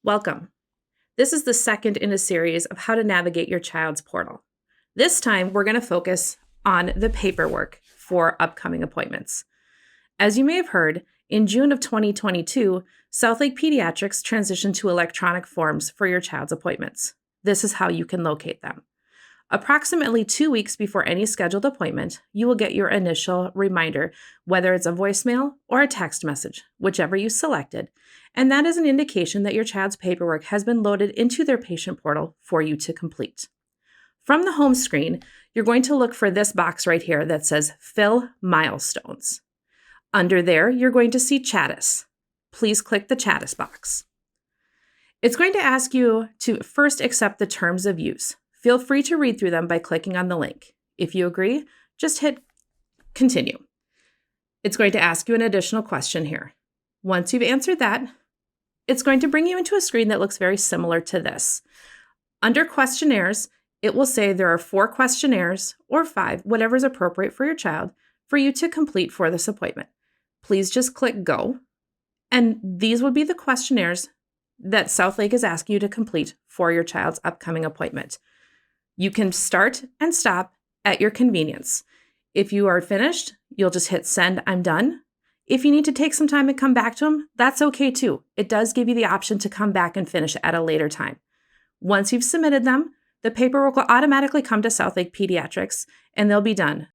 Welcome. This is the second in a series of how to navigate your child's portal. This time, we're going to focus on the paperwork for upcoming appointments. As you may have heard, in June of 2022, South Lake Pediatrics transitioned to electronic forms for your child's appointments. This is how you can locate them. Approximately 2 weeks before any scheduled appointment, you will get your initial reminder, whether it's a voicemail or a text message, whichever you selected, and that is an indication that your child's paperwork has been loaded into their patient portal for you to complete. From the home screen, you're going to look for this box right here that says Fill Milestones. Under there, you're going to see CHADIS. Please click the CHADIS box. It's going to ask you to first accept the terms of use. Feel free to read through them by clicking on the link. If you agree, just hit continue. It's going to ask you an additional question here. Once you've answered that, it's going to bring you into a screen that looks very similar to this. Under questionnaires, it will say there are 4 questionnaires or 5, whatever is appropriate for your child, for you to complete for this appointment. Please just click go. And these would be the questionnaires that South Lake is asking you to complete for your child's upcoming appointment. You can start and stop at your convenience. If you are finished, you'll just hit send, I'm done. If you need to take some time and come back to them, that's okay too. It does give you the option to come back and finish at a later time. Once you've submitted them, the paperwork will automatically come to South Lake Pediatrics and they'll be done.